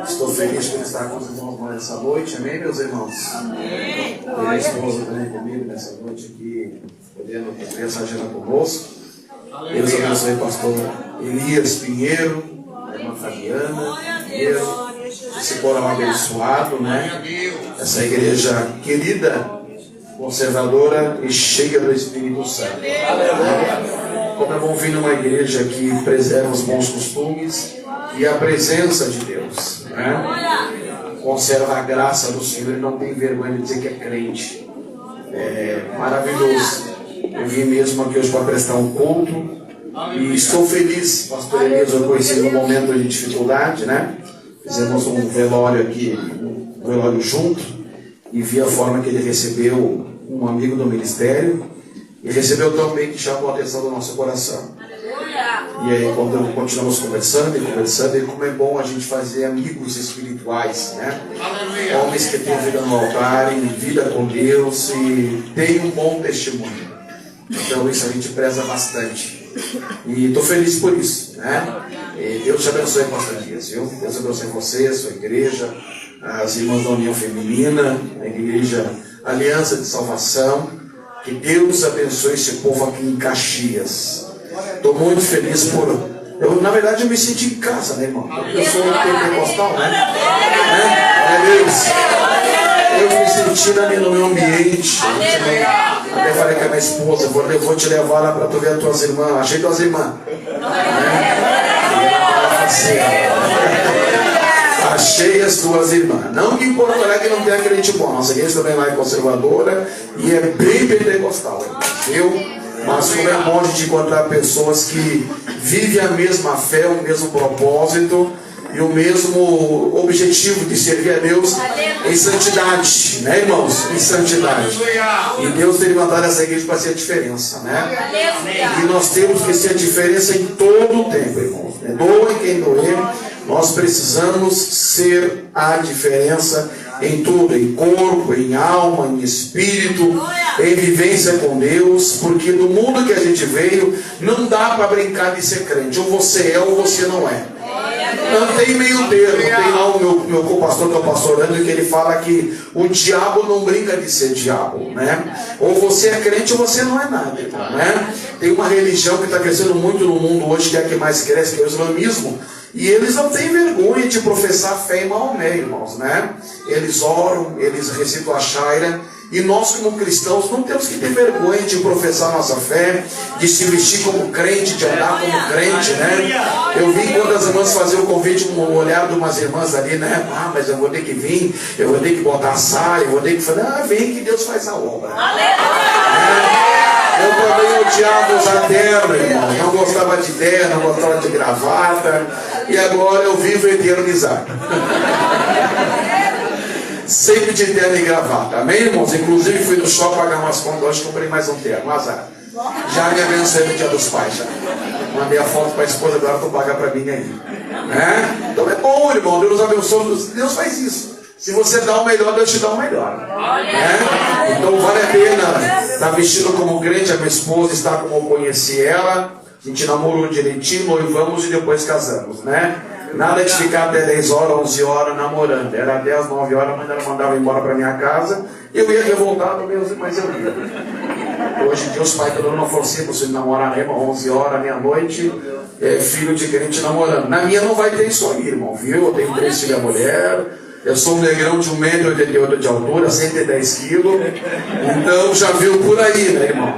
Estou feliz por estar com os irmãos nessa noite, amém, meus irmãos? Amém. E a esposa também comigo nessa noite aqui, podendo ter essa agenda conosco. Deus abençoe o pastor Elias Pinheiro, a irmã Fabiana Pinheiro, esse coral abençoado, né? Essa igreja querida, conservadora e cheia do Espírito Santo. Como é bom vir numa igreja que preserva os bons costumes e a presença de Deus, né? Conserva a graça do Senhor e não tem vergonha de dizer que é crente. É maravilhoso. Eu vim mesmo aqui hoje para prestar um culto e estou feliz. Pastor Elias eu conheci no momento de dificuldade, né? Fizemos um velório aqui, um velório junto, e vi a forma que ele recebeu um amigo do ministério e recebeu tão bem que chamou a atenção do nosso coração. E aí quando continuamos conversando, e como é bom a gente fazer amigos espirituais, né? Homens que têm vida no altar, em vida com Deus e têm um bom testemunho. Então isso a gente preza bastante. E estou feliz por isso, né? E Deus te abençoe, pastor Dias, viu? Deus abençoe você, a sua igreja, as irmãs da União Feminina, a igreja Aliança de Salvação. Que Deus abençoe esse povo aqui em Caxias. Estou muito feliz por... na verdade, eu me senti em casa, né, irmão? Eu sou pentecostal, né? Eu me senti no meu ambiente. Até falei com a minha esposa, eu vou te levar lá para tu ver as tuas irmãs. Achei tuas irmãs. Achei as tuas irmãs. Não que em Porto Alegre não tenha crente bom. Nossa igreja também lá é conservadora e é bem pentecostal, viu? Mas como é bom de encontrar pessoas que vivem a mesma fé, o mesmo propósito e o mesmo objetivo de servir a Deus em santidade, né, irmãos? Em santidade. E Deus tem levantado essa igreja para ser a diferença, né? E nós temos que ser a diferença em todo o tempo, irmãos. Doe quem doer, nós precisamos ser a diferença em tudo, em corpo, em alma, em espírito, em vivência com Deus, porque no mundo que a gente veio, não dá para brincar de ser crente, ou você é ou você não é. Não tem meio termo. Tem lá o meu co-pastor, que é o pastor André, que ele fala que o diabo não brinca de ser diabo, né? Ou você é crente ou você não é nada, né? Tem uma religião que está crescendo muito no mundo hoje, que é a que mais cresce, que é o islamismo. E eles não têm vergonha de professar fé em Maomé, irmãos, né? Eles oram, eles recitam a Shaira. E nós, como cristãos, não temos que ter vergonha de professar nossa fé, de se vestir como crente, de andar como crente, né? Eu vi quando as irmãs faziam o convite, um olhar de umas irmãs ali, né? Ah, mas eu vou ter que vir, eu vou ter que botar a saia, eu vou ter que falar, vem que Deus faz a obra. Eu também odiava usar terno, irmão. Não gostava de terno, não gostava de gravata. E agora eu vivo eternizado. Sempre de terno e gravata. Amém, irmãos? Inclusive fui no shopping pagar umas contas hoje, comprei mais um terno. Azar. Já me abençoei no dia dos pais. Já. Mandei a foto para a esposa, agora tu paga para mim aí. Né? Então é bom, irmão. Deus abençoe. Deus faz isso. Se você dá o melhor, Deus te dá o melhor. Né? Então vale a pena estar vestido como crente. A minha esposa está como eu conheci ela. A gente namorou direitinho, noivamos e depois casamos, né? Nada de ficar até 10 horas, 11 horas namorando. Era 10, 9 horas, a mãe dela mandava embora para minha casa. Eu ia revoltado mesmo, mas eu ia. Hoje em dia os pais estão dando uma forcinha para você namorar, né, irmão? 11 horas, meia-noite, filho de crente namorando. Na minha não vai ter isso aí, irmão, viu? Eu tenho 3 filhas mulher. Eu sou um negrão de 1,88 m de altura, 110 quilos. Então já viu por aí, né, irmão?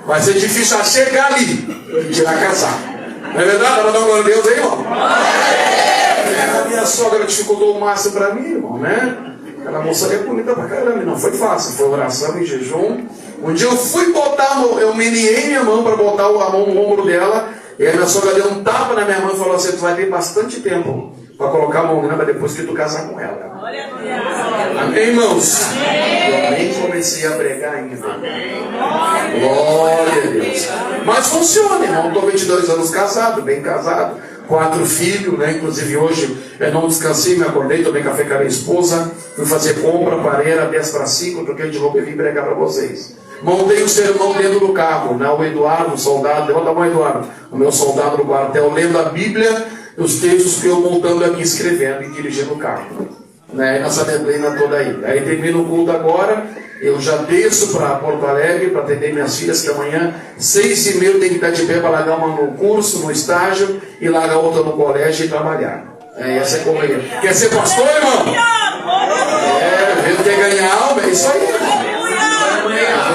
Vai ser difícil chegar ali e tirar casar. Não é verdade? Ela dá uma glória a Deus aí, irmão? A minha sogra dificultou o máximo para mim, irmão, né? Aquela moça ali é bonita pra caramba. Não foi fácil, foi oração em jejum. Um dia eu fui botar, eu meneei minha mão para botar a mão no ombro dela. E a minha sogra deu um tapa na minha mão e falou assim: tu vai ter bastante tempo para colocar a mão nela depois que tu casar com ela. Amém, irmãos? Eu nem comecei a pregar ainda. Glória a Deus. Mas funciona, irmão. Estou 22 anos casado, bem casado. 4 filhos, né? Inclusive hoje eu não descansei, me acordei, tomei café com a minha esposa, fui fazer compra, parei, era 10 para 5, troquei de roupa e vim pregar para vocês. Montei um sermão dentro do carro, né? O Eduardo, o soldado, levanta a mão, Eduardo, o meu soldado do quartel, lendo a Bíblia. os textos que eu montando aqui, escrevendo e dirigindo o carro, né? Nessa neblina toda aí. Aí termina o culto agora, eu já desço para Porto Alegre para atender minhas filhas, que amanhã, 6h30, tem que estar de pé para largar uma no curso, no estágio, e largar outra no colégio e trabalhar. Essa é a correria. Quer ser pastor, irmão? Quer ganhar alma? É isso aí.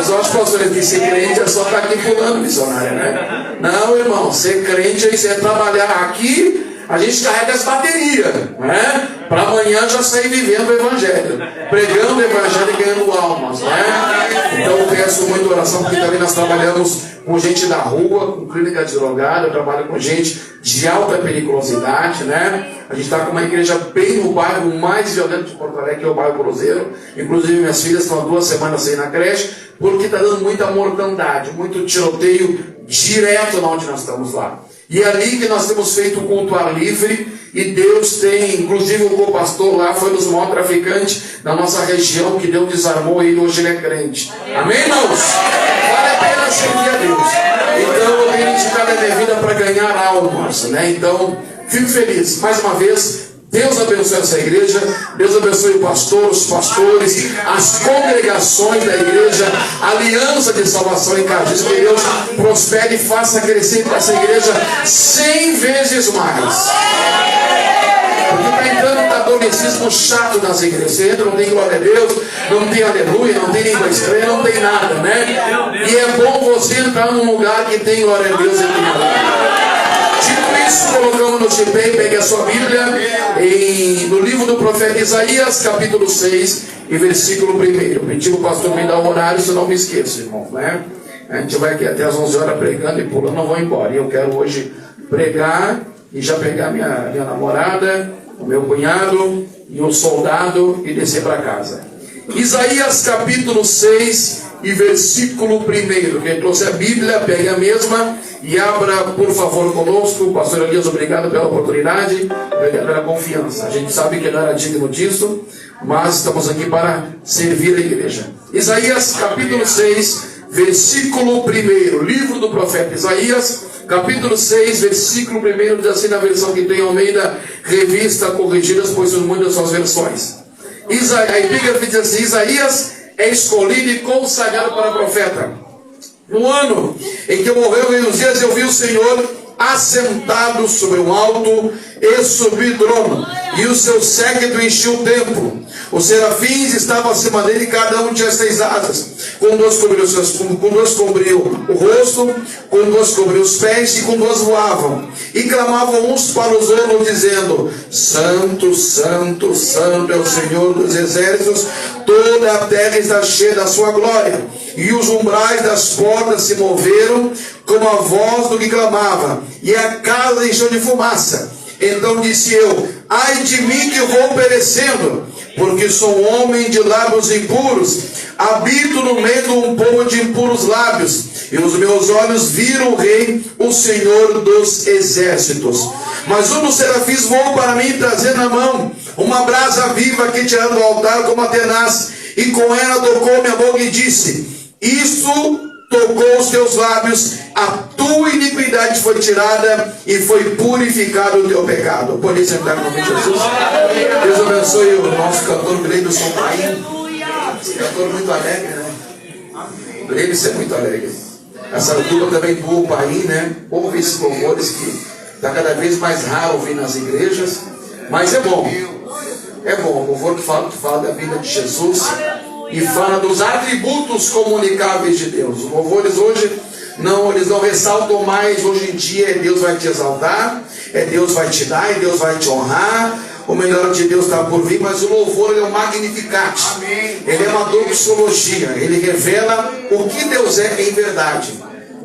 Os outros pastores que ser crente é só estar aqui pulando missionária, né? Não, irmão, ser crente é trabalhar aqui, a gente carrega as baterias, né? Para amanhã já sair vivendo o evangelho, pregando o evangelho e ganhando almas, né? Então eu peço muita oração, porque também nós trabalhamos com gente da rua, com clínica de drogada, eu trabalho com gente de alta periculosidade, né? A gente está com uma igreja bem no bairro mais violento de Porto Alegre, que é o bairro Cruzeiro. Inclusive minhas filhas estão há 2 semanas sem ir na creche, porque está dando muita mortandade, muito tiroteio direto onde nós estamos lá. E é ali que nós temos feito o culto ar livre, e Deus tem, inclusive o co-pastor lá foi um dos maiores traficantes da nossa região, que Deus desarmou ele, hoje ele é crente. Amém, irmãos? Vale a pena servir a Deus. Então eu tenho dedicado a minha vida para ganhar almas, né? Então, fico feliz. Mais uma vez, Deus abençoe essa igreja, Deus abençoe o pastor, os pastores, as congregações da igreja, a aliança de salvação em Caxias, que Deus prospere e faça crescer essa igreja 100 vezes mais. Porque está entrando um catolicismo chato nas igrejas. Você entra, não tem glória a Deus, não tem aleluia, não tem língua estranha, não tem nada, né? E é bom você entrar num lugar que tem glória a Deus e tem aleluia. Dito isso, colocamos no GP, pegue a sua Bíblia, no livro do profeta Isaías, capítulo 6, e versículo 1. Pedi o pastor me dar o horário, senão não me esqueço, irmão, né? A gente vai aqui até as 11 horas pregando e pulando, não vou embora. E eu quero hoje pregar e já pegar minha namorada, o meu cunhado e o soldado e descer para casa. Isaías capítulo 6 e versículo 1. Quem trouxe a Bíblia, pegue a mesma e abra, por favor, conosco. Pastor Elias, obrigado pela oportunidade, obrigado pela confiança. A gente sabe que não era digno disso, mas estamos aqui para servir a igreja. Isaías capítulo 6, versículo 1. Livro do profeta Isaías, capítulo 6, versículo 1, diz assim na versão que tem Almeida, revista corrigidas, pois são muitas suas versões. A epígrafe diz assim: Isaías é escolhido e consagrado para profeta. No ano em que morreu Uzias, eu vi o Senhor assentado sobre um alto e sobre o trono, e o seu séquito enchia o templo. Os serafins estavam acima dele, cada um tinha 6 asas. Com 2 cobriu o rosto, com 2 cobriu os pés, e com 2 voavam. E clamavam uns para os outros, dizendo: Santo, Santo, Santo é o Senhor dos exércitos, toda a terra está cheia da sua glória. E os umbrais das portas se moveram como a voz do que clamava, e a casa encheu de fumaça. Então disse eu: ai de mim que vou perecendo, porque sou um homem de lábios impuros, habito no meio de um povo de impuros lábios, e os meus olhos viram o Rei, o Senhor dos exércitos. Mas um dos serafins voou para mim, trazendo na mão uma brasa viva que tirada do altar como a tenaz, e com ela tocou minha boca e disse: isso tocou os teus lábios, a tua iniquidade foi tirada e foi purificado o teu pecado. Pode sentar no nome de Jesus. Deus abençoe o nosso cantor Gleibson Paim. Esse cantor muito alegre, né? Gleibson é muito alegre. Essa dupla também do Paim, né? Ouve esses louvores que está cada vez mais raro ouvir nas igrejas, mas é bom. É bom, o louvor que fala da vida de Jesus e fala dos atributos comunicáveis de Deus. Os louvores hoje eles não ressaltam mais. Hoje em dia é Deus vai te exaltar, é Deus vai te dar, é Deus vai te honrar, o melhor de Deus está por vir. Mas o louvor ele é um magnificat, ele é uma doxologia, ele revela o que Deus é em verdade.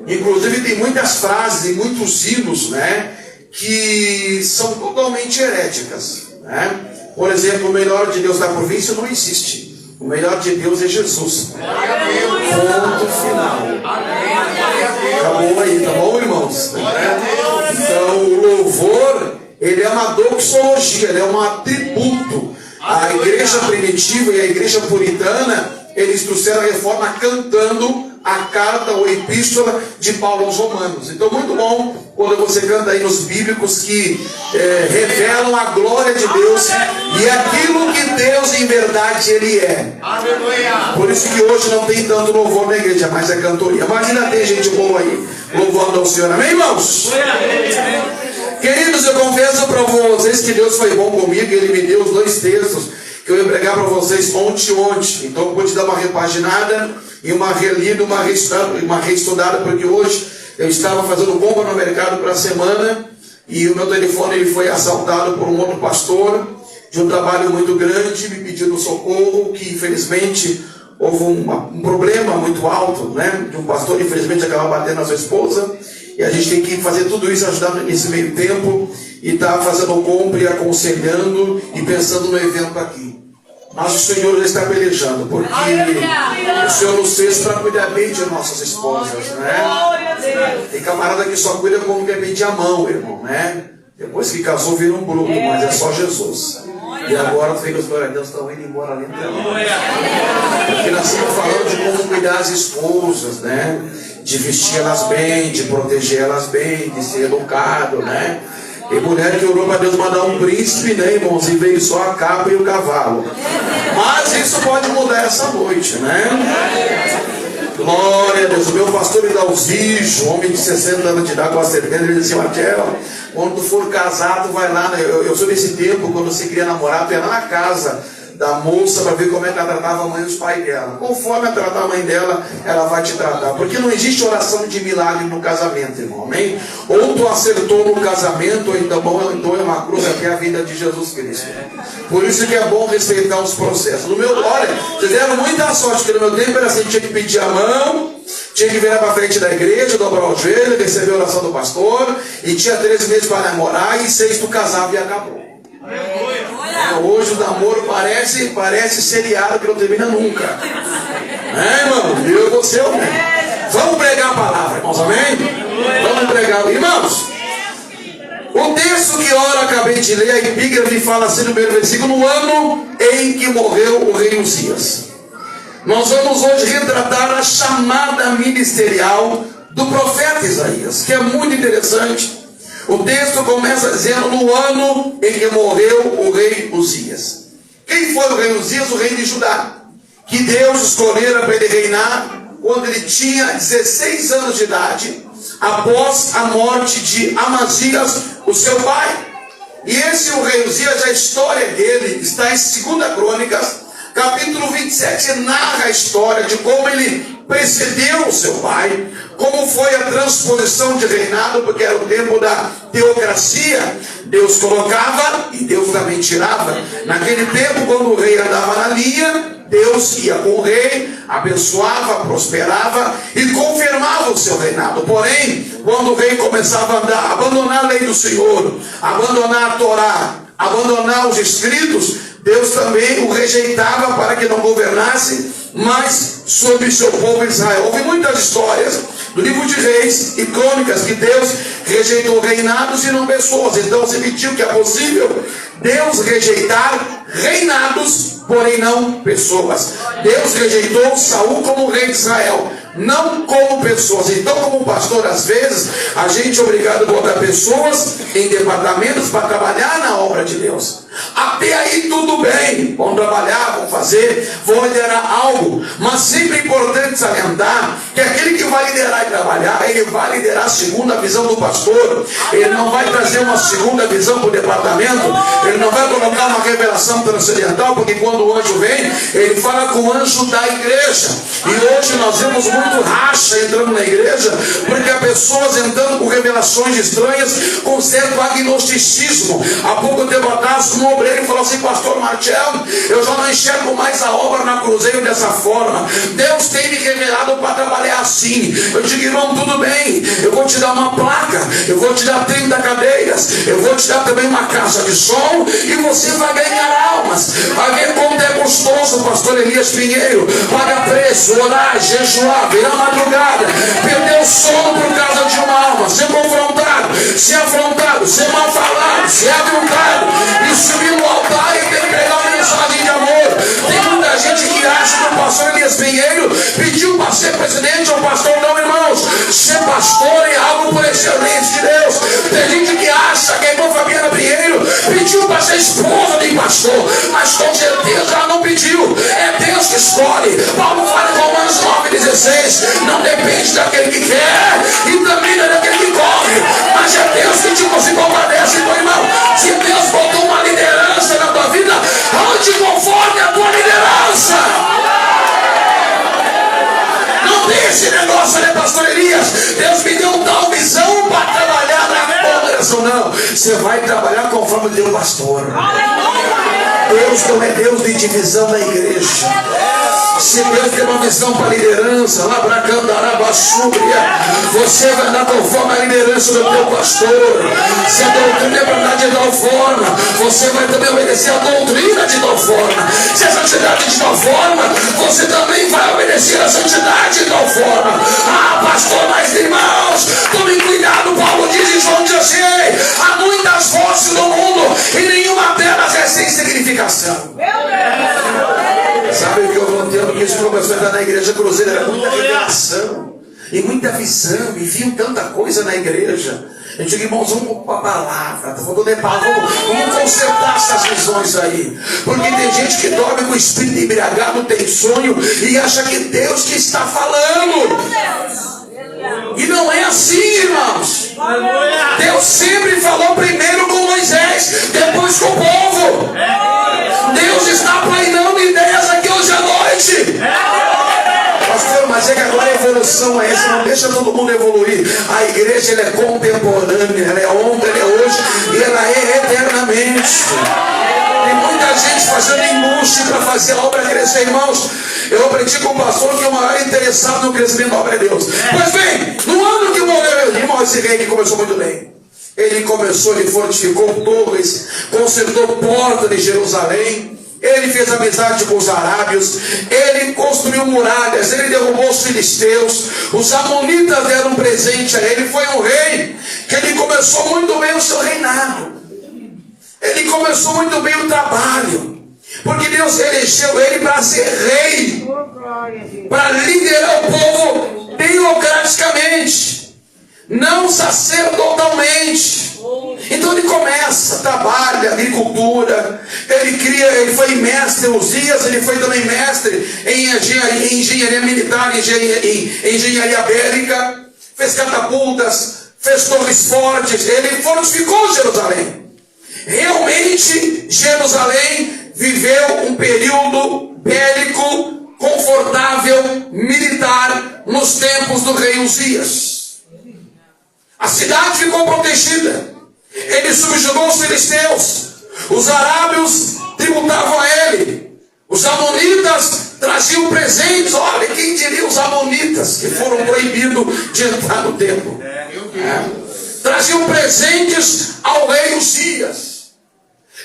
Inclusive tem muitas frases e muitos hinos, né, que são totalmente heréticas, né? Por exemplo, o melhor de Deus está por vir, isso não existe. O melhor de Deus é Jesus. Ponto final. Acabou aí, tá bom, irmãos? Então, o louvor, ele é uma doxologia, ele é um atributo. A igreja primitiva e a igreja puritana, eles trouxeram a reforma cantando a carta ou epístola de Paulo aos Romanos. Então, muito bom quando você canta hinos bíblicos que revelam a glória de Deus e aquilo que Deus em verdade Ele é. Por isso que hoje não tem tanto louvor na igreja, mas é cantoria. Mas ainda tem gente boa aí, louvando ao Senhor. Amém, irmãos? Queridos, eu confesso para vocês que Deus foi bom comigo. Ele me deu os 2 textos que eu ia pregar para vocês ontem. Então eu pude dar uma repaginada e uma relida, uma reestudada, porque hoje eu estava fazendo compra no mercado para a semana e o meu telefone ele foi assaltado por um outro pastor de um trabalho muito grande, me pedindo socorro, que infelizmente houve um problema muito alto, né? De um pastor, infelizmente, acaba batendo na sua esposa, e a gente tem que fazer tudo isso, ajudar nesse meio tempo, e tá fazendo compra e aconselhando e pensando no evento aqui. Mas o Senhor já está pelejando, porque o Senhor nos fez para cuidar bem de nossas esposas, né? Tem camarada que só cuida quando quer pedir a mão, irmão, né? Depois que casou vira um bruto, mas é só Jesus. E agora os filhos, glória a Deus, estão indo embora ali também. Porque nós estamos falando de como cuidar as esposas, né? De vestir elas bem, de proteger elas bem, de ser educado, né? E mulher que orou para Deus mandar um príncipe, né, irmãos? E veio só a capa e o cavalo. Mas isso pode mudar essa noite, né? Glória a Deus. O meu pastor Idalzijo, homem de 60 anos de idade, com a 70, ele disse: Marcelo, quando tu for casado, tu vai lá, né? Eu sou desse tempo, quando você queria namorar, tu ia lá na casa da moça para ver como é que ela tratava a mãe e os pais dela. Conforme ela tratar a mãe dela, ela vai te tratar. Porque não existe oração de milagre no casamento, irmão, amém? Ou tu acertou no casamento, ou então é uma cruz até a vida de Jesus Cristo. Por isso que é bom respeitar os processos. Olha, vocês deram muita sorte, porque no meu tempo era assim: tinha que pedir a mão, tinha que virar para frente da igreja, dobrar o joelho, receber a oração do pastor, e tinha 13 meses para namorar, e 6 tu casava e acabou. Hoje o namoro parece seriado que não termina nunca. Irmão? Eu e você, amém. Vamos pregar a palavra, irmãos, amém? Vamos pregar, irmãos. O texto que ora acabei de ler, a epígrafe fala assim no primeiro versículo: no ano em que morreu o rei Uzias. Nós vamos hoje retratar a chamada ministerial do profeta Isaías, que é muito interessante. O texto começa dizendo: no ano em que morreu o rei Uzias. Quem foi o rei Uzias? O rei de Judá, que Deus escolhera para ele reinar quando ele tinha 16 anos de idade, após a morte de Amazias, o seu pai. E esse o rei Uzias, a história dele está em 2 Crônicas, capítulo 27, narra a história de como ele precedeu o seu pai, como foi a transposição de reinado, porque era o tempo da teocracia. Deus colocava e Deus também tirava. Naquele tempo, quando o rei andava na linha, Deus ia com o rei, abençoava, prosperava e confirmava o seu reinado. Porém, quando o rei começava a andar, abandonar a lei do Senhor, abandonar a Torá, abandonar os escritos, Deus também o rejeitava para que não governasse mais sobre o seu povo Israel. Houve muitas histórias do livro de Reis e Crônicas que Deus rejeitou reinados e não pessoas. Então se pediu que é possível Deus rejeitar reinados, porém não pessoas. Deus rejeitou Saul como rei de Israel, não como pessoas. Então, como pastor, às vezes a gente é obrigado a botar pessoas em departamentos para trabalhar na obra de Deus. Até aí tudo bem, vão trabalhar, vão fazer, vão liderar algo, mas sempre é importante salientar que aquele que vai liderar e trabalhar, ele vai liderar segundo a visão do pastor. Ele não vai trazer uma segunda visão para o departamento, ele não vai colocar uma revelação transcendental, porque quando o anjo vem, ele fala com o anjo da igreja. E hoje nós vemos muito racha entrando na igreja, porque há pessoas entrando com revelações estranhas, com certo agnosticismo. Há pouco tempo atrás, um obreiro falou assim: pastor Marcelo, eu já não enxergo mais a obra na Cruzeiro dessa forma. Deus tem me revelado para trabalhar assim. Eu digo: irmão, tudo bem, eu vou te dar uma placa, eu vou te dar 30 cadeiras, eu vou te dar também uma caixa de som, e você vai ganhar almas. Vai ver como é gostoso, pastor Elias Pinheiro, pagar preço, orar, jejuar, virar madrugada, perder o sono por causa de uma alma, ser confrontado, ser afrontado, ser mal falado, ser aviltado, e subir no altar e ter que pregar uma mensagem de amor. Tem muita gente que acha que o pastor Elias Pinheiro pediu para ser presidente ou pastor. Não, irmãos, ser pastor é algo por excelência de Deus. esposa de pastor, mas com certeza ela não pediu. É Deus que escolhe. Paulo fala em Romanos 9,16: não depende daquele que quer e também não é daquele que corre, mas é Deus que te se compadece. Então, irmão, se Deus botou uma liderança na tua vida, ande conforme a tua liderança. Não tem esse negócio, né, pastor Elias? Deus me deu tal visão para trabalhar na congregação. Não, você vai trabalhar conforme o teu pastor. Deus não é Deus de divisão na igreja. Se Deus tem uma visão para a liderança, lá para Candarabachúbria, você vai dar conforme a liderança do teu pastor. Se a doutrina é para dar de tal forma, você vai também obedecer a doutrina de tal forma. Se a santidade de tal forma, você também vai obedecer a santidade de tal forma. Ah, pastor, mas irmãos, tome cuidado. Paulo diz em João 16: há muitas vozes no mundo e nenhuma delas é sem significação. Sabe o que eu vou tendo que isso começou a entrar na igreja Cruzeiro? Era muita revelação e muita visão, e viam tanta coisa na igreja. Eu digo, irmãos, vamos para a palavra, vamos consertar essas visões aí, porque tem gente que dorme com o espírito embriagado, tem sonho e acha que Deus que está falando, e não é assim, irmãos. Deus sempre falou primeiro com Moisés, depois com o povo. Deus está planeando ideias aqui hoje à noite. Pastor, mas é que agora a evolução é essa, não deixa todo mundo evoluir. A igreja, ela é contemporânea, ela é ontem, ela é hoje e ela é eternamente. Tem muita gente fazendo embuste para fazer a obra crescer, irmãos. Eu aprendi com o pastor que o maior interessado no crescimento da obra é Deus. Pois bem, no ano que morreu meu irmão, esse rei que começou muito bem. Ele fortificou torres, consertou porta de Jerusalém. Ele fez amizade com os arábios, ele construiu muralhas, ele derrubou os filisteus, os amonitas deram um presente a ele. Foi um rei que ele começou muito bem o seu reinado, ele começou muito bem o trabalho, porque Deus elegeu ele para ser rei, para liderar o povo democraticamente, não sacerdotalmente. Então ele começa, trabalha, agricultura, ele foi mestre em Uzias, ele foi também mestre em engenharia militar, em engenharia bélica, fez catapultas, fez torres fortes, ele fortificou Jerusalém. Realmente Jerusalém viveu um período bélico, confortável, militar, nos tempos do rei Uzias. A cidade ficou protegida. Ele subjugou os filisteus. Os arábios tributavam a ele. Os amonitas traziam presentes. Olha, quem diria os amonitas que foram proibidos de entrar no templo? Traziam presentes ao rei Uzias.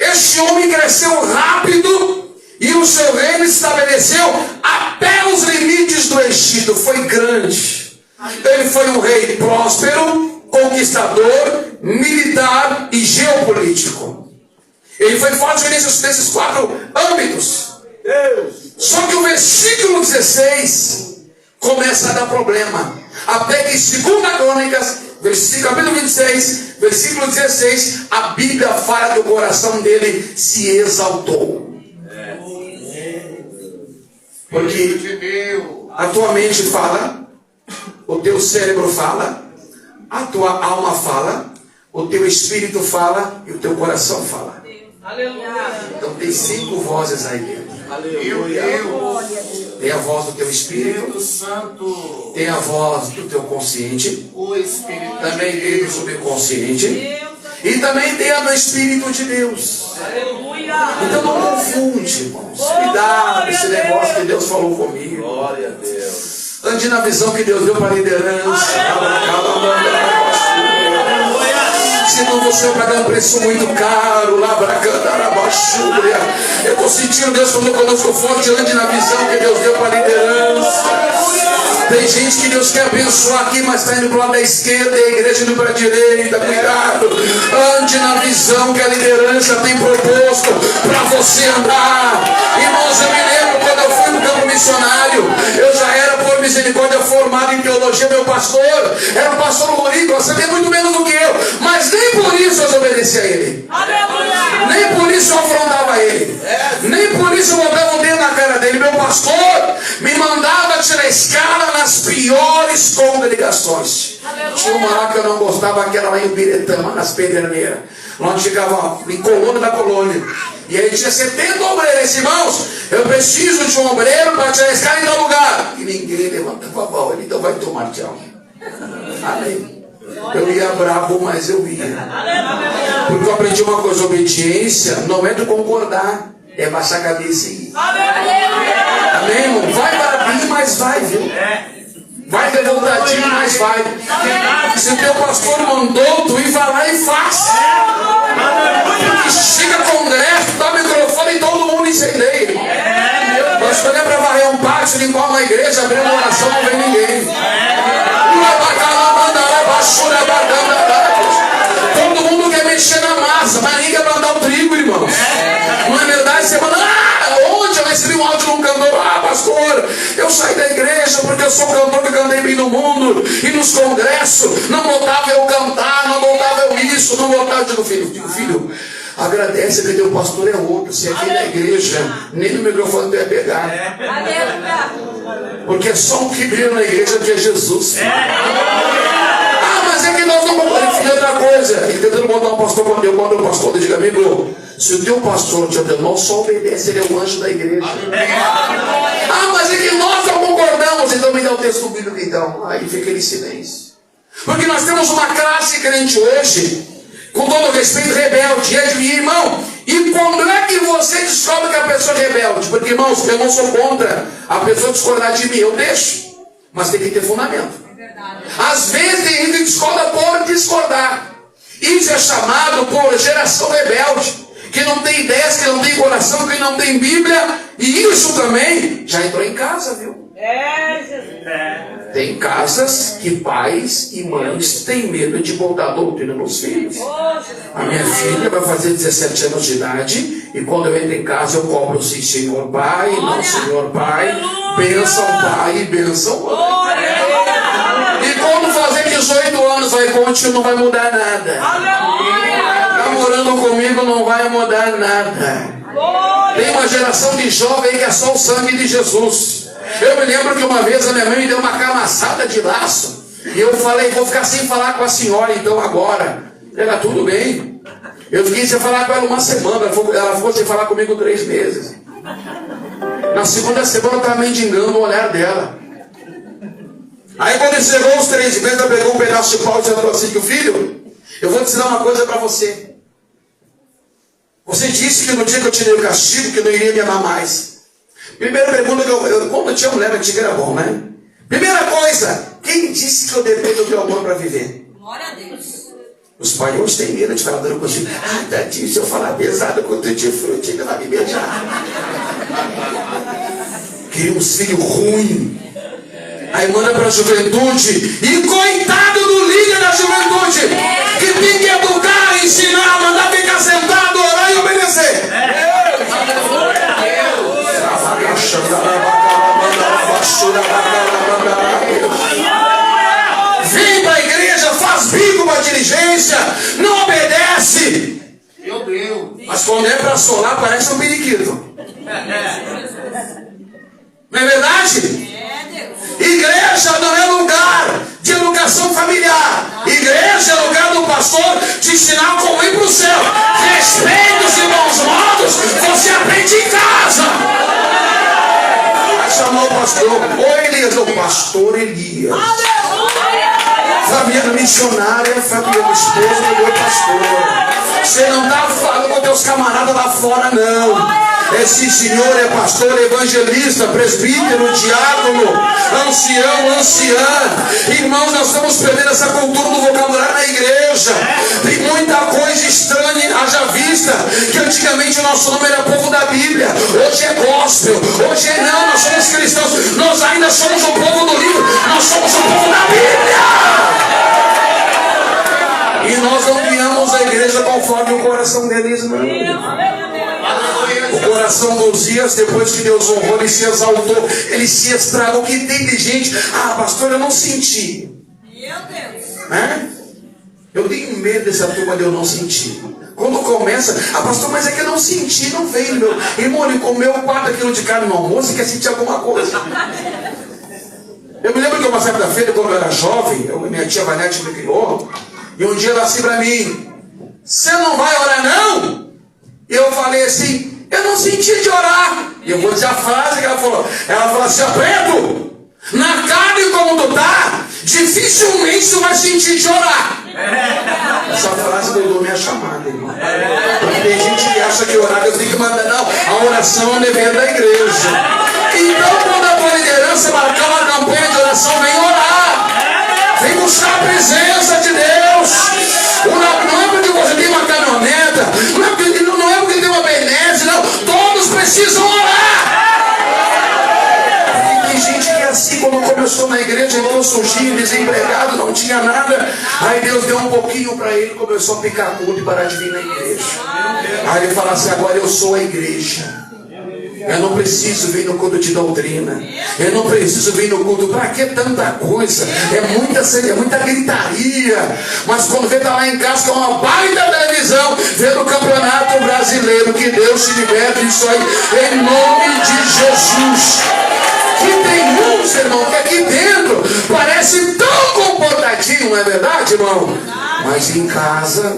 Este homem cresceu rápido e o seu reino estabeleceu até os limites do Egito. Foi grande. Ele foi um rei próspero, conquistador, militar e geopolítico. Ele foi forte nesses 4 âmbitos. Só que o versículo 16 começa a dar problema. Até que em 2 Crônicas, capítulo 26, versículo 16, a Bíblia fala que o coração dele se exaltou. Porque a tua mente fala, o teu cérebro fala, a tua alma fala, o teu espírito fala e o teu coração fala. Então tem 5 vozes aí dentro. Tem a voz do teu espírito, tem a voz do teu consciente, também tem do subconsciente e também tem a do Espírito de Deus. Então não confunde, irmãos. Cuidado esse negócio que Deus falou comigo. Glória a Deus. Ande na visão que Deus deu para a liderança. Senão você vai pagar um preço muito caro. Eu estou sentindo Deus falando conosco forte. Ande na visão que Deus deu para a liderança. Tem gente que Deus quer abençoar aqui, mas está indo para o lado da esquerda e a igreja indo para a direita. Cuidado. Ande na visão que a liderança tem proposto para você andar. Irmãos, eu me lembro quando eu fui no campo missionário. Eu já era por misericórdia formado em teologia. Meu pastor era o pastor Lorico, sabia muito menos do que eu, mas nem por isso isso eu desobedecia a ele. Aleluia. Nem por isso eu afrontava ele. Nem por isso eu botava o dedo na cara dele. Meu pastor me mandava tirar escala nas piores congregações. Tinha uma lá que eu não gostava, que era lá em Biretama, nas Pederneiras. Onde ficava em Colônia da Colônia. E aí tinha 70 obreiros. Irmãos, eu preciso de um obreiro para tirar escala em tal lugar. E ninguém levantava a bola. Então vai tomar tchau. Amém. Eu ia bravo, mas eu ia. Porque eu aprendi uma coisa: obediência não é tu concordar, é baixar a cabeça e ir. Amém, irmão? Vai barabinho, mas vai, viu? Vai revoltadinho, mas vai. Se o teu pastor mandou, tu ir, vai lá e faz. Porque chega congresso, dá microfone e todo mundo incendeia. Pastor é para varrer um pátio, limpar uma igreja, abrir uma oração, não vem ninguém. Todo mundo quer mexer na massa, mas ninguém quer plantar o trigo, irmãos. Não é verdade? Você manda, onde eu recebi um áudio de um cantor? Pastor, eu saí da igreja porque eu sou um cantor que cantei bem no mundo. E nos congressos, não botava eu cantar, não botava eu isso, não botava. Eu digo, filho, agradece que teu pastor é outro. Se aqui na igreja, nem no microfone tu ia pegar. Porque é só um que brilha na igreja que é Jesus. Mas é que nós não vamos fazer outra coisa. E tentando botar um pastor quando eu mando um pastor, eu digo, amigo, se o teu pastor te ordenou, só obedece, ele é o anjo da igreja. Mas é que nós não concordamos. Então me dá o texto bíblico então. Aí fica ele em silêncio. Porque nós temos uma classe crente hoje, com todo respeito, rebelde. E irmão, e quando é que você descobre que a pessoa é rebelde? Porque, irmãos, eu não sou contra a pessoa discordar de mim, eu deixo. Mas tem que ter fundamento. Às vezes tem gente que discorda por discordar. Isso é chamado por geração rebelde, que não tem ideias, que não tem coração, que não tem Bíblia. E isso também já entrou em casa, viu? Tem casas que pais e mães têm medo de botar a doutrina nos filhos. A minha filha vai fazer 17 anos de idade, e quando eu entro em casa eu cobro sim, Senhor Pai, não Senhor Pai, bênção Pai e bênção Mãe. E quando fazer 18 anos vai continuar, não vai mudar nada. Namorando comigo não vai mudar nada. Tem uma geração de jovem que é só o sangue de Jesus. Eu me lembro que uma vez a minha mãe me deu uma camaçada de laço. E eu falei, vou ficar sem falar com a senhora então agora. Ela, tudo bem. Eu fiquei sem falar com ela uma semana. Ela ficou sem falar comigo 3 meses. Na segunda semana eu estava mendigando o olhar dela. Aí quando chegou os 3 meses, ela pegou um pedaço de pau e falou assim, que o filho, eu vou te ensinar uma coisa para você. Você disse que no dia que eu tirei o castigo, que não iria me amar mais. Primeira pergunta que eu como eu tinha mulher antiga era bom, né? Primeira coisa, quem disse que eu dependo do teu amor para viver? Glória a Deus. Os pai hoje têm medo de falar dando contigo. Tadinho, se eu falar pesado com o teu tio frutinho, vai me beijar. Queria uns filhos ruins. Aí manda para a juventude. E coitado do líder da juventude, que tem que educar, ensinar, mandar ficar sentado, orar e obedecer. Vem para a igreja, faz bico para a diligência, não obedece. Meu Deus. Mas quando é para solar, parece um periquito. Não é verdade? Igreja não é lugar de educação familiar. Igreja é lugar do pastor te ensinar como ir para o céu. Respeite os irmãos modos, você aprende em casa. Aí chamou o pastor, Elias, o pastor Elias. Fabiana missionária, Fabiana esposa do meu pastor. Você não está falando com teus camaradas lá fora, não. Esse senhor é pastor, evangelista, presbítero, diácono, ancião, anciã. Irmãos, nós estamos perdendo essa cultura do vocabulário na igreja. Tem muita coisa estranha, haja vista, que antigamente o nosso nome era povo da Bíblia. Hoje é gospel, hoje é não, nós somos cristãos. Nós ainda somos o povo do livro, nós somos o povo da Bíblia. E nós não guiamos a igreja conforme o coração deles, não. O coração dos dias, depois que Deus honrou, ele se exaltou, ele se estragou. Que tem de gente, pastor, eu não senti. Meu Deus. Eu tenho medo dessa turma de eu não sentir. Quando começa, pastor, mas é que eu não senti, não veio, meu irmão, ele comeu 4 quilos de carne no almoço e quer sentir alguma coisa. Eu me lembro que uma certa feira, quando eu era jovem, minha tia Vanete me criou, e um dia ela assim pra mim: você não vai orar não? E eu falei assim: eu não senti de orar. E eu vou dizer a frase que ela falou assim: ó Pedro, na carne como tu tá, dificilmente tu vai sentir de orar. Essa frase mudou minha chamada, irmão. Porque tem gente que acha que orar Deus tem que mandar. Não, a oração é um dever da igreja. Então, quando a tua liderança marcar uma campanha de oração, vem orar. Vem buscar a presença de Deus. Não é porque você tem uma caminhoneta, não é porque tem uma benesse, não. Todos precisam orar. Tem gente que é assim, quando começou na igreja, então surgiu desempregado, não tinha nada. Aí Deus deu um pouquinho para ele, começou a picar tudo e parar de vir na igreja. Aí ele fala assim: agora eu sou a igreja. Eu não preciso vir no culto de doutrina. Eu não preciso vir no culto. Para que tanta coisa? É muita gritaria. Mas quando vê, tá lá em casa com uma baita televisão, vendo o campeonato brasileiro. Que Deus te liberte disso aí, em nome de Jesus. Que tem uns, irmão, que aqui dentro parece tão comportadinho, não é verdade, irmão? Mas em casa,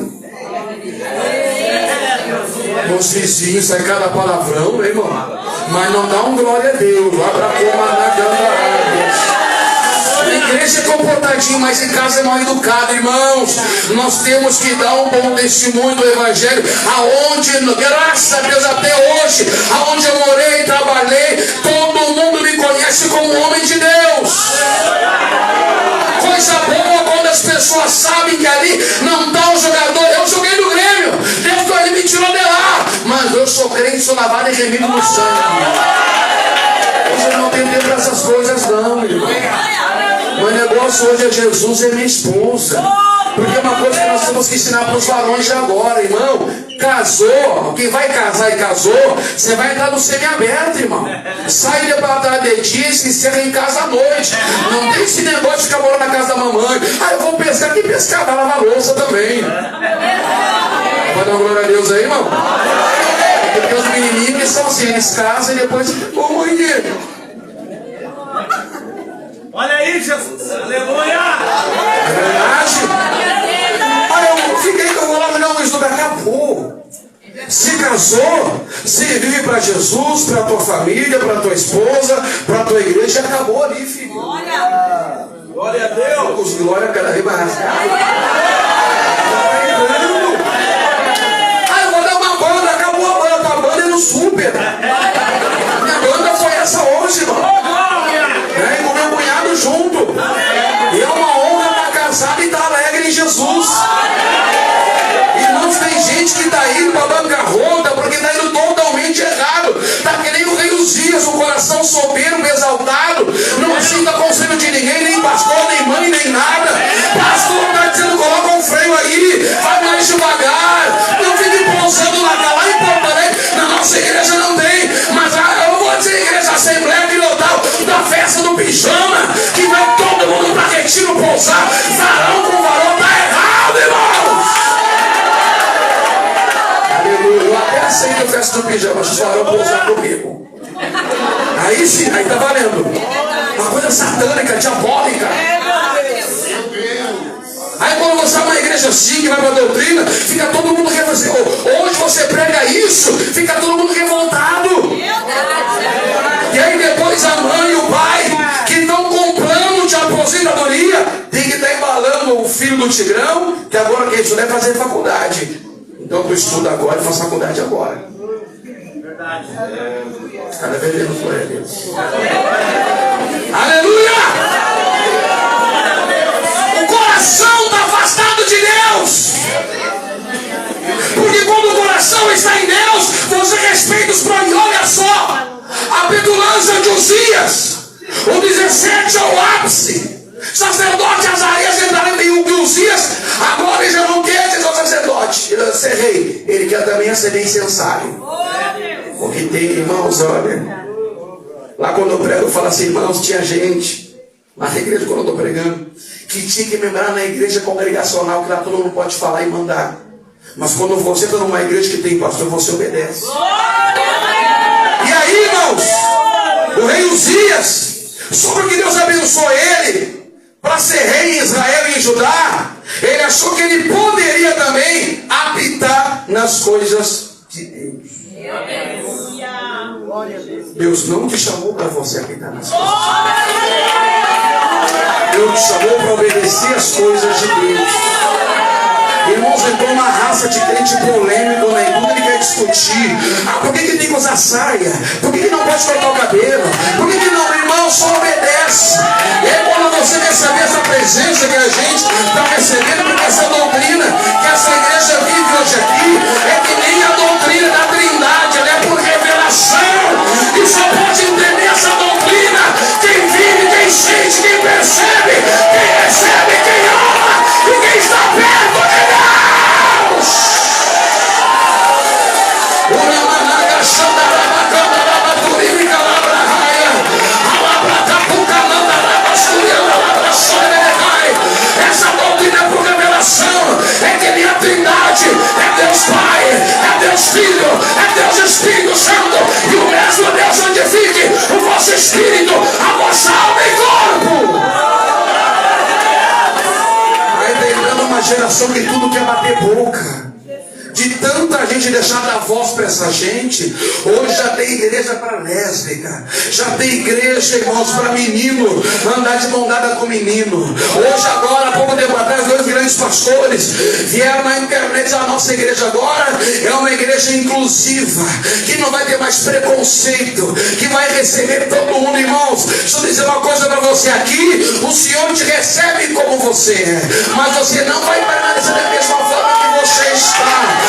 os vizinhos sai cada palavrão, né, irmão? Mas não dá um glória a Deus. A igreja é comportadinho, mas em casa é mal educado, irmãos. Nós temos que dar um bom testemunho do Evangelho. Aonde, graças a Deus, até hoje, aonde eu morei e trabalhei, todo mundo me conhece como homem de Deus. Coisa boa quando as pessoas sabem que ali não está o jogador. Eu joguei no Grêmio, Deus ele me tirou de lá, mas eu sou crente, sou lavado e remido no sangue. Hoje eu não tenho tempo para essas coisas não, irmão. Meu negócio hoje é Jesus e minha esposa. Porque é uma coisa que nós temos que ensinar para os varões de agora, irmão. Casou, quem vai casar e casou, você vai entrar no semiaberto, irmão. Sai de batalha de dia e se encerra em casa à noite. Não tem esse negócio de ficar morando na casa da mamãe. Eu vou pescar, quem pescar vai lavar louça também. Vai dar uma glória a Deus aí, irmão? Porque os menininhos que são assim, eles casam e depois, ô mãe, olha aí, Jesus! Aleluia! é verdade? Eu fiquei que eu vou lá, não, isso acabou. Se casou, se vive para Jesus, para tua família, para tua esposa, para tua igreja, acabou ali, filho. Glória a Deus! Glória, cada vez mais rasgada. Eu vou dar uma banda, acabou a banda, tua banda é no super. Minha banda foi essa hoje, irmão. E com meu cunhado junto. E é uma honra estar casado e estar alegre em Jesus. Irmãos, tem gente que está indo para a bancarrota porque está indo totalmente errado. Está que nem o rei Uzias, o coração soberbo, exaltado. Não aceita conselho de ninguém, nem pastor, nem mãe, nem nada. Pastor está dizendo: coloca um freio aí, vai mais devagar. Não fique pousando lá em Porto Alegre. Na nossa igreja não tem, mas eu vou dizer, igreja Assembleia Pilotal, da festa do pijama, que vai todo mundo para retiro pousar. Varão com varão está errado, irmãos. Aleluia. Eu até aceito a festa do pijama, se os varão pousar comigo. Aí sim, aí tá valendo. Uma coisa satânica, diabólica. Aí quando você é uma igreja assim, que vai para a doutrina, fica todo mundo revoltado. Hoje você prega isso, fica todo mundo revoltado. E aí depois a mãe e o pai, que estão com plano de aposentadoria, tem que estar embalando o filho do Tigrão, que agora que isso deve fazer faculdade. Então tu estuda agora e faz faculdade agora. Verdade. Cada vez menos glória a Deus. Aleluia! Coração está afastado de Deus. Porque quando o coração está em Deus, você respeita os próprios. Olha só, a petulância de Uzias, o 17 é o ápice. Sacerdote Azarias entraram em Uzias, agora ele já não quer ser sacerdote, ser rei, ele quer também ser bem incensário. Porque tem, irmãos, olha, lá quando eu prego eu falo assim: irmãos, tinha gente Lá na igreja, quando eu estou pregando, que tinha que lembrar na igreja congregacional que lá todo mundo pode falar e mandar. Mas quando você está numa igreja que tem pastor, você obedece. E aí, irmãos, o rei Uzias, só porque Deus abençoou ele para ser rei em Israel e em Judá, ele achou que ele poderia também habitar nas coisas de Deus. Deus não te chamou para você habitar nas coisas de Deus. Deus te chamou para obedecer as coisas de Deus. Irmãos, entrou uma raça de crente polêmico, né? Tudo ele quer discutir. Por que tem que usar saia? Por que não pode cortar o cabelo? Por que não, irmão? Só obedece. E aí, quando você receber essa presença que a gente está recebendo, porque essa doutrina que essa igreja vive hoje aqui é que nem a doutrina da Trindade, ela é por revelação. E só pode entender essa doutrina quem vive, quem sente, quem percebe, quem recebe, quem ama e quem está perto de Deus. Essa doutrina por revelação é que minha Trindade é Deus Pai, é Deus Filho, é Deus Espírito Santo, e o mesmo Deus santifique o vosso espírito, a vossa alma e corpo. Aí está entrando uma geração que tudo quer bater boca. De tanta gente deixar dar voz para essa gente, hoje já tem igreja para lésbica, já tem igreja, irmãos, para menino, andar de mão dada com menino. Hoje agora, há pouco tempo atrás, 2 grandes pastores vieram na internet, a nossa igreja agora é uma igreja inclusiva, que não vai ter mais preconceito, que vai receber todo mundo, irmãos. Deixa eu dizer uma coisa para você aqui, o Senhor te recebe como você é, mas você não vai permanecer da mesma forma que você está.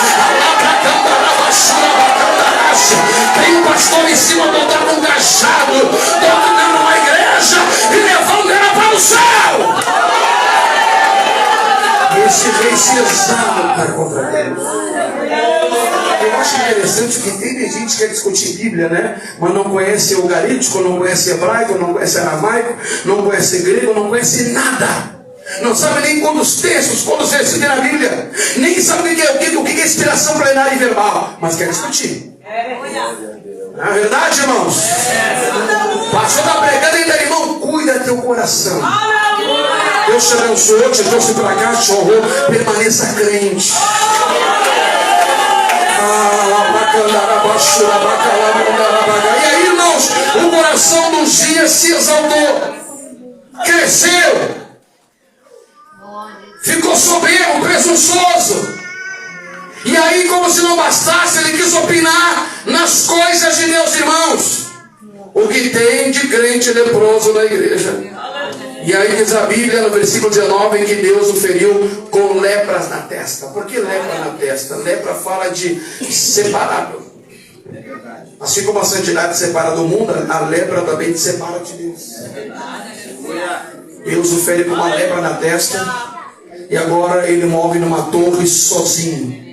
Tem um pastor em cima botando um cajado, dominando uma igreja e levando ela para o céu. Esse rei se exalta contra Deus. Eu acho interessante que tem gente que quer discutir Bíblia, né? Mas não conhece o garítico, não conhece hebraico, não conhece aramaico, não conhece grego, não conhece nada. Não sabe nem quantos textos, quantos versículos tem na Bíblia. Nem sabe o que é inspiração plenária e verbal. Mas quer discutir. Não é verdade, irmãos? Pastor está pregando ainda, irmão. Cuida teu coração. Deus te abençoou, te trouxe para cá, te honrou. Permaneça crente. E aí, irmãos, o coração dos dias se exaltou. Cresceu. Ficou soberbo, presunçoso. E aí, como se não bastasse, ele quis opinar nas coisas de Deus, irmãos. O que tem de crente leproso na igreja. E aí diz a Bíblia no versículo 19 que Deus o feriu com lepras na testa. Por que lepra na testa? Lepra fala de separado. Assim como a santidade separa do mundo, a lepra também te separa de Deus. Deus o fere com uma lepra na testa. E agora ele morre numa torre sozinho.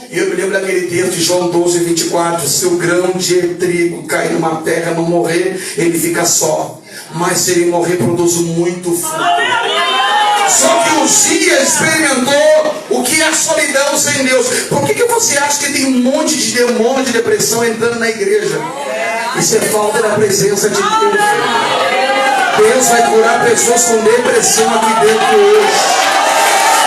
E eu me lembro daquele texto de João 12, 24. Se o grão de trigo cair numa terra não morrer, ele fica só. Mas se ele morrer, produz muito fruto. Só que Uzias experimentou o que é a solidão sem Deus. Por que você acha que tem um monte de demônio de depressão entrando na igreja? Isso é falta da presença de Deus. Deus vai curar pessoas com depressão aqui dentro hoje.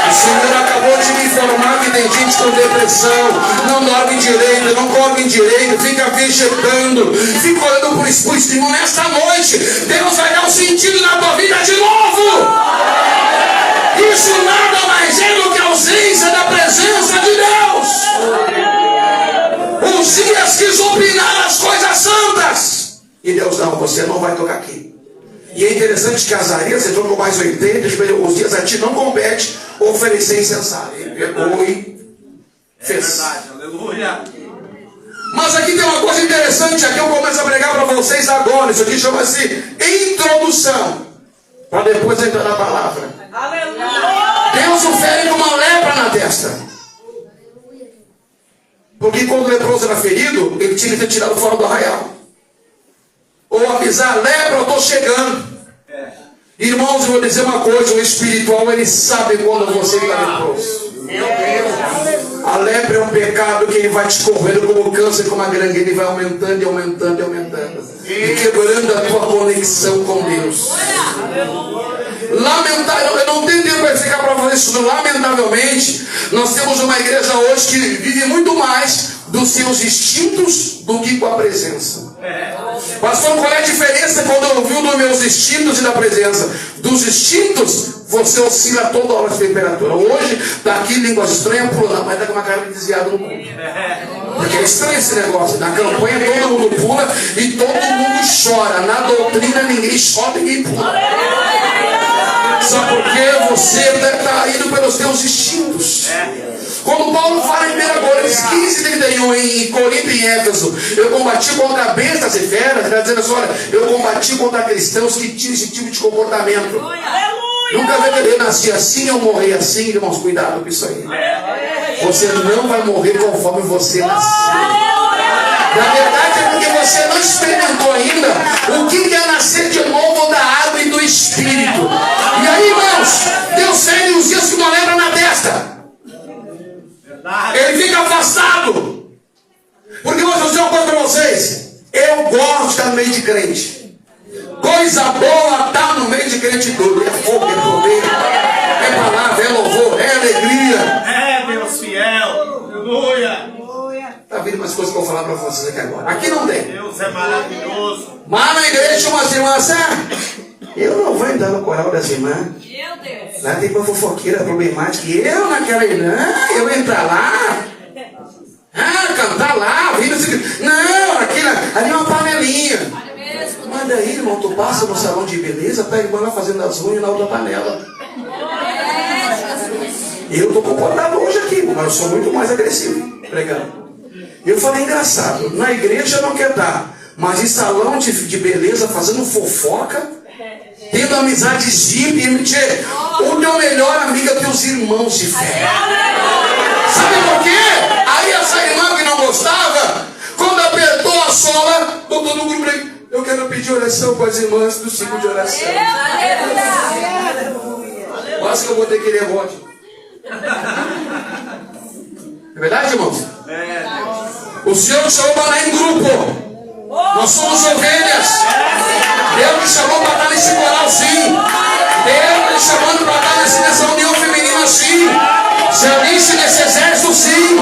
O Senhor acabou de me informar que tem gente com depressão, não dorme direito, não come direito, fica vegetando, fica olhando para o espírito. Nesta noite, Deus vai dar um sentido na tua vida de novo. Isso nada mais é do que a ausência da presença de Deus. Uzias quis opinar as coisas santas. E Deus, não, você não vai tocar aqui. E é interessante que Azarias entrou com mais 80, os dias a ti não compete oferecer incensário. Ele pegou e fez. É verdade, aleluia. Mas aqui tem uma coisa interessante, aqui eu começo a pregar para vocês agora. Isso aqui chama-se introdução, para depois entrar na palavra. Aleluia. Deus o fere com uma lepra na testa. Porque quando o leproso era ferido, ele tinha que ter tirado fora do arraial. Ou avisar, lepra, eu estou chegando. Irmãos, eu vou dizer uma coisa: o espiritual, ele sabe quando você está leproso. A lepra é um pecado que ele vai te corroendo como câncer, como a gangrena. Ele vai aumentando e aumentando e aumentando, e quebrando a tua conexão com Deus. Lamentável, eu não tenho tempo para ficar para fazer isso. Lamentavelmente, nós temos uma igreja hoje que vive muito mais dos seus instintos do que com a presença. Pastor, qual é a diferença quando eu ouvi dos meus instintos e da presença? Dos instintos, você oscila toda hora de temperatura. Hoje, está aqui línguas estranhas pulando, mas está com uma cara desviada no mundo. Porque é estranho esse negócio. Na campanha todo mundo pula e todo mundo chora. Na doutrina ninguém chora, ninguém pula. Sabe por quê? Você está indo pelos teus instintos. Quando Paulo fala em 1 Coríntios 15:31, em Corinto e em Éfeso, eu combati contra bestas e feras, ele está dizendo assim: olha, eu combati contra cristãos que tinham esse tipo de comportamento. Nunca vai querer nascer assim ou morrer assim, irmãos, cuidado com isso aí. Você não vai morrer conforme você nasceu. Na verdade é porque você não experimentou ainda o que é nascer de novo da água e do Espírito. E aí, irmãos, Deus fere os dias que uma lepra na testa. Ele fica afastado. Porque eu vou dizer uma coisa para vocês: eu gosto de estar no meio de crente. Coisa boa está no meio de crente doido. É fogo, é poder, é palavra, é louvor, é alegria. É Deus fiel. Aleluia. Está vindo umas coisas que eu vou falar para vocês aqui agora. Aqui não tem. Deus é maravilhoso. Mas na igreja tinha umas irmãs eu não vou entrar no coral das irmãs. Meu Deus. Lá tem uma fofoqueira problemática. E eu naquela irmã, eu entrar lá. Cantar lá. Não, aquilo ali é uma panelinha. Mas daí, irmão, tu passa no salão de beleza, tá a irmã lá fazendo as unhas na outra panela. Eu tô comportado hoje aqui, mas eu sou muito mais agressivo pregando. Eu falei, engraçado, na igreja não quer dar, mas em salão de beleza, fazendo fofoca, tendo amizades íntimas, o meu melhor amigo é teus irmãos de fé. Sabe por quê? Aí essa irmã que não gostava, quando apertou a sola, botou no grupo aí: eu quero pedir oração para as irmãs do ciclo de oração. Quase que eu vou ter que ler voto. É verdade, irmãos? O Senhor te chamou para estar em grupo. Nós somos ovelhas. Deus te chamou para estar nesse coral, sim. Deus te chamando para estar nessa união feminina, sim. Serviço nesse exército, sim.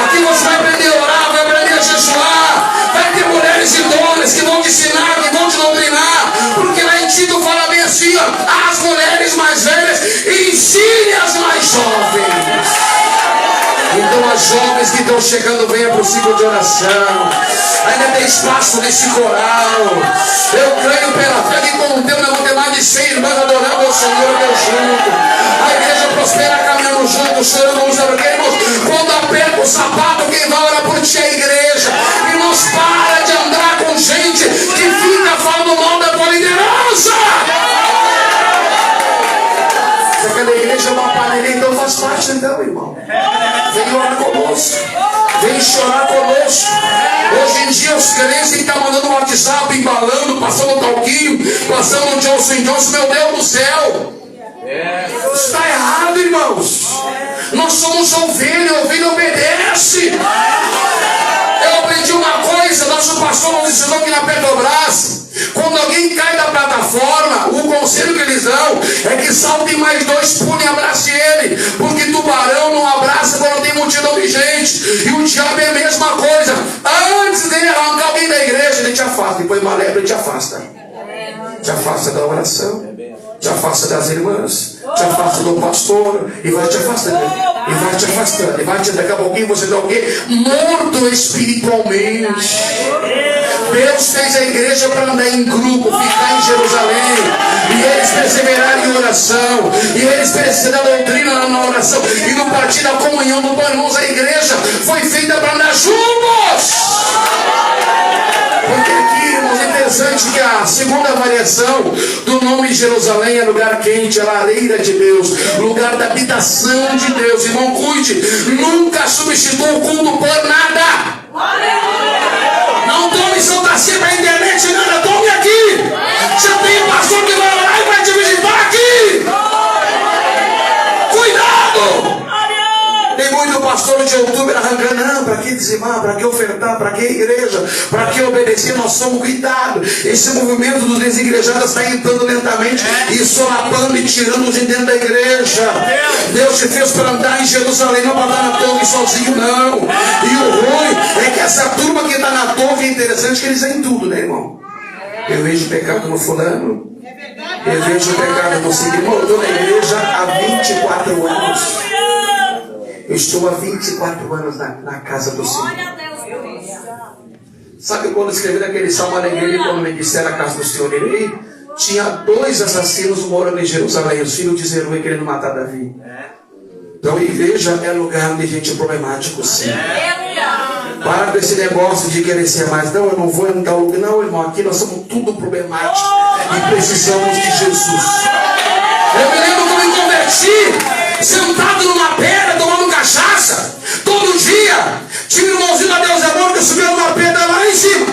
Aqui você vai aprender a orar, vai aprender a jejuar. Vai ter mulheres idôneas que vão te ensinar, que vão te doutrinar. Porque lá em Tito fala bem assim: ó, as mulheres mais velhas ensinem as mais jovens. Então as jovens que estão chegando, venham para o ciclo de oração. Ainda tem espaço nesse coral. Eu creio pela fé que com o tempo nós vamos ter mais de 100 irmãs adorando ao Senhor, Deus junto. A igreja prospera caminhando junto, chorando uns aos outros. Quando aperta o sapato, quem vai orar por ti é a igreja. E não para de andar com gente que fica falando mal da tua liderança. Se aquela igreja é uma panelinha, então faz parte, então, irmão. Vem orar conosco. Vem chorar conosco. Hoje em dia os crentes têm que estar mandando um WhatsApp, embalando, passando um talquinho, passando um Johnson. Meu Deus do céu. Isso está errado, irmãos. Nós somos ovelha, ovelha obedece. Eu aprendi uma coisa, nosso pastor nos ensinou aqui na Petrobras. Quando alguém cai da plataforma, o conselho que eles dão é que saltem mais 2, pulem e abrace ele. Porque tubarão não abraça quando tem multidão de gente. E o diabo é a mesma coisa. Antes dele arrancar alguém da igreja, ele te afasta. Depois uma lepra, ele te afasta. Te afasta da oração, te afasta das irmãs, te afasta do pastor, e vai te afastando, e vai te afastando, e vai te, daqui a pouquinho você está o quê? Morto espiritualmente. Deus fez a igreja para andar em grupo, ficar em Jerusalém, e eles perseverarem em oração, e eles perseveram da doutrina na oração, e no partir da comunhão do pão. Irmãos, a igreja foi feita para andar juntos. Porque aqui, irmãos, é interessante que a segunda variação do nome Jerusalém é lugar quente, é lareira de Deus, lugar da habitação de Deus. Irmão, cuide, nunca substitua o culto por nada. Não tome Santa Ceia para a internet, nada, tome aqui. Você tem um pastor que vai orar e vai te visitar. de outubro arrancando, não, para que dizimar, para que ofertar, para que igreja, para que obedecer, nós somos cuidados. Esse movimento dos desigrejados está entrando lentamente e solapando e tirando de dentro da igreja. Deus te fez para andar em Jerusalém, não para andar na torre sozinho, não. E o ruim é que essa turma que está na torre é interessante que eles veem tudo, né, irmão? Eu vejo pecado no fulano, eu vejo pecado no seguidor. Eu estou na igreja há 24 anos. Eu estou há 24 anos na casa do Senhor. Sabe quando escrevi aquele salmo na igreja, quando me disseram a casa do Senhor irei? Tinha 2 assassinos morando em Jerusalém, os filhos de Zeruia querendo matar Davi. Então a igreja é lugar de gente problemático, sim. Para com esse negócio de querer ser mais. Não, eu não vou em tal lugar. Não, irmão, aqui nós somos tudo problemáticos e precisamos de Jesus. Eu me lembro que eu me converti, sentado numa pedra, tomando cachaça, todo dia. Tinha um irmãozinho da Deus é bom que subia numa pedra lá em cima,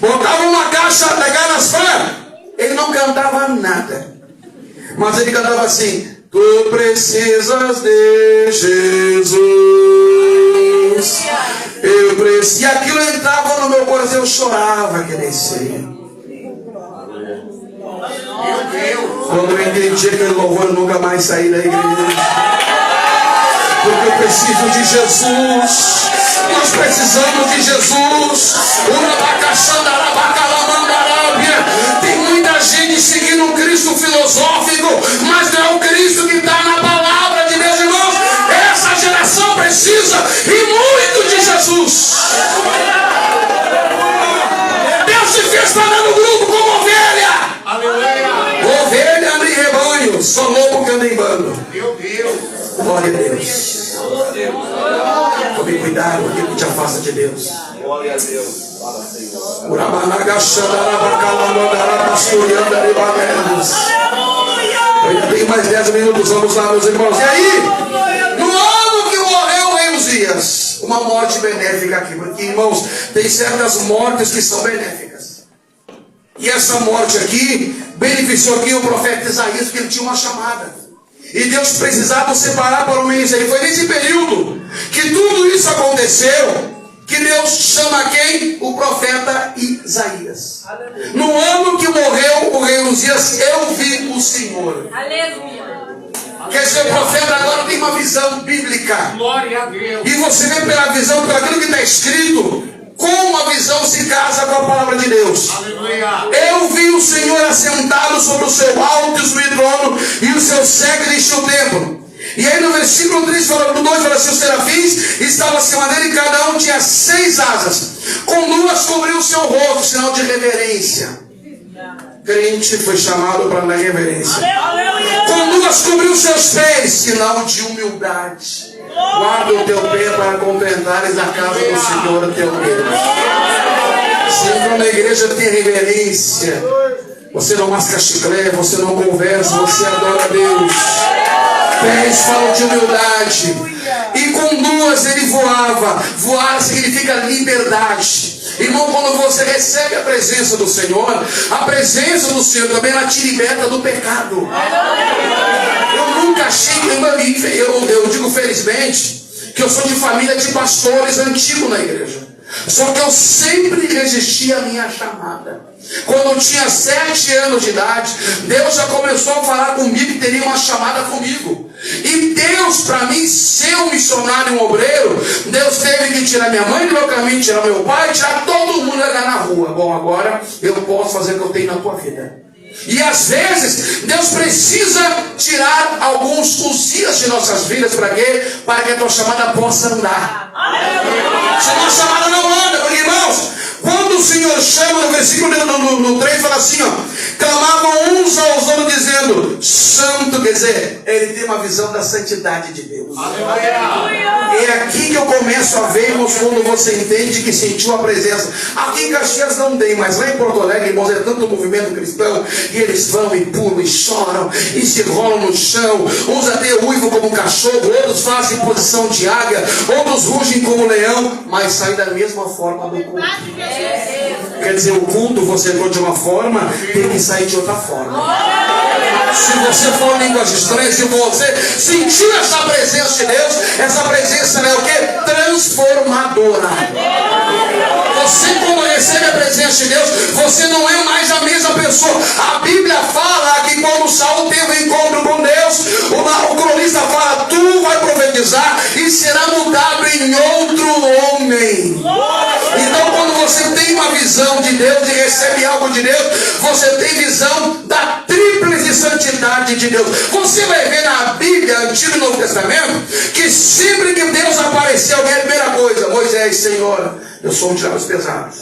botava uma caixa legal nas fãs. Ele não cantava nada, mas ele cantava assim: tu precisas de Jesus. Eu preciso. E aquilo entrava no meu coração, eu chorava que descia. Quando eu entendi aquele louvor, eu nunca mais saí da igreja. Porque eu preciso de Jesus. Nós precisamos de Jesus. Tem muita gente seguindo um Cristo filosófico, mas não é o Cristo que está na palavra de Deus, irmãos. Essa geração precisa e muito de Jesus. Deus te fez para andar no grupo como ovelha. Ovelha anda em rebanho, só lobo que anda em bando. Glória a Deus. Tome cuidado, aquilo que te afasta de Deus. Glória a Deus. Ainda tem mais 10 minutos, vamos lá, meus irmãos. E aí, no ano que morreu o rei Uzias, uma morte benéfica aqui, porque, irmãos, tem certas mortes que são benéficas. E essa morte aqui beneficiou aqui o profeta Isaías, porque ele tinha uma chamada. E Deus precisava separar para o ministério. Foi nesse período que tudo isso aconteceu, que Deus chama quem? O profeta Isaías. No ano que morreu o rei Uzias, eu vi o Senhor. Quer dizer, o profeta agora tem uma visão bíblica. Glória a Deus. E você vê pela visão, pelo aquilo que está escrito, como a visão se casa com a palavra de Deus. Aleluia. Eu vi o Senhor assentado sobre o seu alto e sublime trono, e o seu séquito encheu o templo. E aí no versículo 3, do 2, fala assim: os serafins estavam acima dele, e cada um tinha 6 asas. Com 2 cobriu o seu rosto, sinal de reverência. Crente foi chamado para dar reverência. Com 2 cobriu os seus pés, sinal de humildade. Guarda o teu pé para contemplares a casa do Senhor, teu Deus. Sempre na igreja tem reverência. Você não masca chiclete, você não conversa, você adora a Deus. Pés falam de humildade. E com 2 ele voava. Voar significa liberdade. Irmão, quando você recebe a presença do Senhor, a presença do Senhor também ela te liberta do pecado. Eu nunca achei, eu digo felizmente, que eu sou de família de pastores antigos na igreja. Só que eu sempre resisti à minha chamada. Quando eu tinha 7 anos de idade, Deus já começou a falar comigo que teria uma chamada comigo. E Deus, para mim, ser um missionário, um obreiro, Deus teve que tirar minha mãe do meu caminho, tirar meu pai, tirar todo mundo lá na rua. Bom, agora eu posso fazer o que eu tenho na tua vida. E às vezes, Deus precisa tirar alguns dias de nossas vidas. Para quê? Para que a tua chamada possa andar. Senão a chamada não anda, porque, irmãos, quando o Senhor chama, no versículo no 3 fala assim, ó: clamavam uns aos outros dizendo, santo, quer dizer, ele tem uma visão da santidade de Deus. É aqui que eu começo a ver, irmãos, quando você entende que sentiu a presença. Aqui em Caxias não tem, mas lá em Porto Alegre, irmãos, é tanto movimento cristão, e eles vão e pulam e choram, e se rolam no chão, uns até uivam como um cachorro, outros fazem posição de águia, outros rugem como um leão, mas saem da mesma forma do culto. Quer dizer, o culto você entrou de uma forma, tem que sair de outra forma. Se você for línguas estranhas, se você sentir essa presença de Deus, essa presença é o que? Transformadora. Você, quando recebe a presença de Deus, você não é mais a mesma pessoa. A Bíblia fala que quando Saul teve um encontro com Deus, o cronista fala: tu vai profetizar e será mudado em outro homem. Então, quando você tem uma visão de Deus e recebe algo de Deus, você tem visão da tríplice santidade de Deus. Você vai ver na Bíblia, Antigo e Novo Testamento, que sempre que Deus apareceu, alguém, a primeira coisa: Moisés, Senhor, eu sou um de lábios pesados.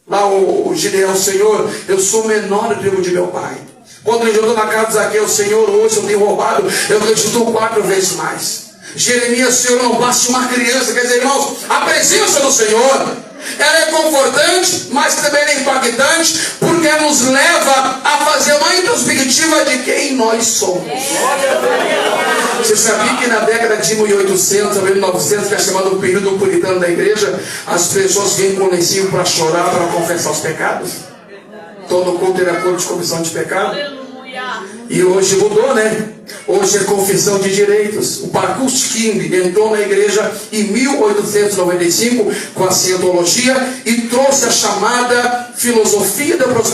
Lá o Gideão: Senhor, eu sou o menor do tribo de meu pai. Quando ele entrou na casa de Zaqueu: Senhor, hoje eu tenho roubado, eu restituo 4 vezes mais. Jeremias: Senhor, não passe uma criança. Quer dizer, irmãos, a presença do Senhor, ela é confortante, mas também é impactante, porque ela nos leva a fazer uma introspectiva de quem nós somos. Você sabia que na década de 1800 a 1900, que é chamado o período puritano da igreja, as pessoas vinham com lencinho para chorar, para confessar os pecados? Todo culto era culto de confissão de pecado. E hoje mudou, né? Hoje é confissão de direitos. O Marcus King entrou na igreja em 1895 com a cientologia e trouxe a chamada filosofia da prosperidade.